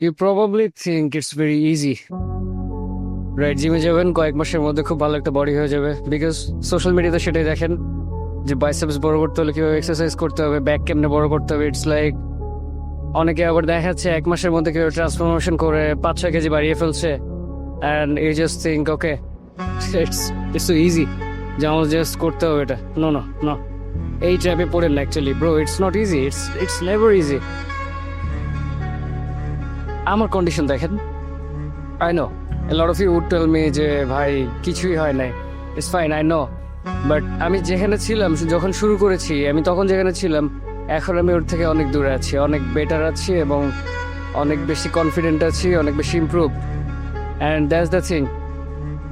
You probably think it's very easy. Right, জিমে যাবেন, কয়েক মাসের মধ্যে খুব ভালো একটা বডি হয়ে যাবে, বিকজ সোশ্যাল মিডিয়াতে সেটাই দেখেন যে বাইসেপস বড় করতে হলে কিভাবে এক্সারসাইজ করতে হবে, ব্যাক কেমনে বড় করতে হবে। ইটস লাইক অনেকে আবার দেখাচ্ছে 1 মাসের মধ্যে কেউ ট্রান্সফরমেশন করে 5-6 কেজি বাড়িয়ে ফেলছে, and you just think okay it's it's so easy যে আমার জাস্ট করতে হবে এটা। নো নো নো, এই ট্র্যাপে পড়েন না actually bro. It's not easy, it's never easy. আমার কন্ডিশন দেখেন, I know a lot of you would tell me যে ভাই কিছুই হয় নাই, it's fine, I know. But আমি যেখানে ছিলাম যখন শুরু করেছি, আমি তখন যেখানে ছিলাম, এখন আমি ওর থেকে অনেক দূরে আছি, অনেক বেটার আছি এবং অনেক বেশি কনফিডেন্ট আছি, অনেক বেশি improve. And that's the thing.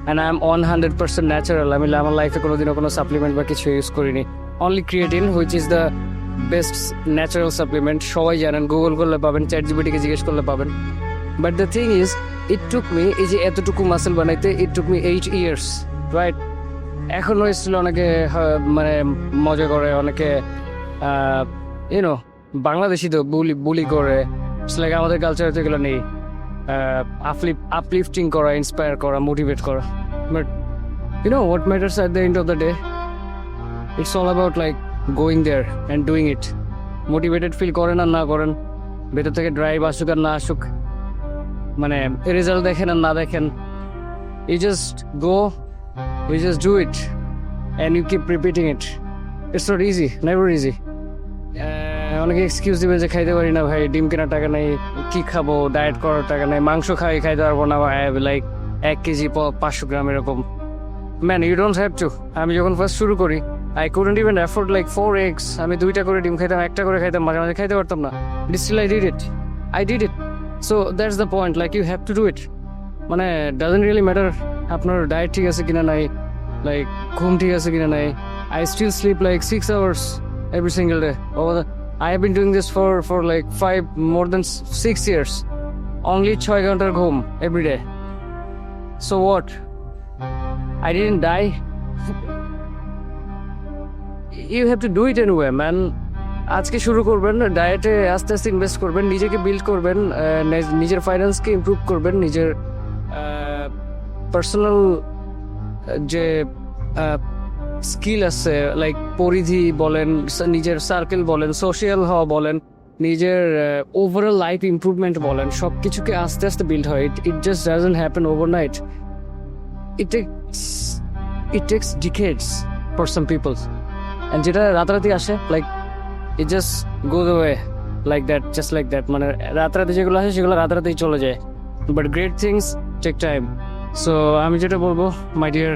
And I am 100% natural. আমি আমার লাইফে কোনোদিনও কোনো সাপ্লিমেন্ট বা কিছু ইউজ করিনি। Only creatine, which is the best natural supplement. সবাই জানেন, গুগল করলে পাবেন, চ্যাট জিপিটিকে জিজ্ঞেস করলে পাবেন। But the thing is, it took me, এই যে এতটুকু মাসেল বানাইতে ইট টুক মি 8 years, রাইট? এখনও স্টিল অনেকে মানে মজা করে, অনেকে ইউনো বাংলাদেশি তো বুলি করে। লাইক আমাদের কালচারে তো এগুলো নেই। আপলিফটিং করা, ইন্সপায়ার করা, মোটিভেট করা। But you know what matters at the end of the day, it's all about like going there and doing it. Motivated feel করেন আর না করেন, ভেতর থেকে ড্রাইভ আসুক আর না আসুক, মানে রেজাল্ট দেখেন আর না দেখেন, you just go, you just do it and you keep repeating it. It's not easy, never easy. অনেকে এক্সকিউজ দিবে যে খাইতে পারি না ভাই, ডিম কেনার টাকা নেই, কি খাবো, ডায়েট করার টাকা নেই, মাংস খাইতে পারবো না, লাইক 1 কেজি 500 গ্রাম এরকম। Man, you don't have to. আমি যখন ফার্স্ট শুরু করি, I couldn't even afford like 4 eggs। আমি 2টা করে ডিম খাইতাম, 1টা করে খাইতাম, মাঝে মাঝে খাইতে পারতাম না। Still I did it. So that's the point, like you have to do it. মানে ডাজন্ট রিয়েলি ম্যাটার আপনার ডায়েট ঠিক আছে কিনা নাই, লাইক ঘুম ঠিক আছে কিনা নাই। I still sleep like 6 hours every single day. I have been doing this for like more than 6 years. Only 6 ঘন্টার ঘুম every day. So what? I didn't die. You have to do it anyway, man. আজকে শুরু করবেন, ডায়েটে আস্তে আস্তে invest করবেন, নিজেকে বিল্ড করবেন, নিজের ফাইন্যান্সকে ইমপ্রুভ করবেন, নিজের পার্সোনাল যে স্কিল আছে, লাইক পরিধি বলেন, নিজের সার্কেল বলেন, সোশ্যাল হওয়া বলেন, নিজের ওভারঅল লাইফ ইমপ্রুভমেন্ট বলেন, সব কিছুকে আস্তে আস্তে বিল্ড হয়। It just doesn't happen overnight. It takes ডিকেডস for some people. And যেটা রাতারাতি আসে, like it just goes away like that, just like that. মানে রাতারাতি যেগুলো আসে সেগুলো রাতারাতি চলে যায়, but great things take time. So আমি যেটা বলবো, my dear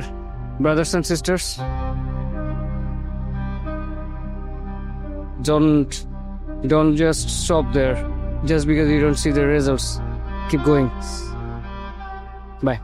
brothers and sisters, don't just stop there just because you don't see the results. Keep going. Bye.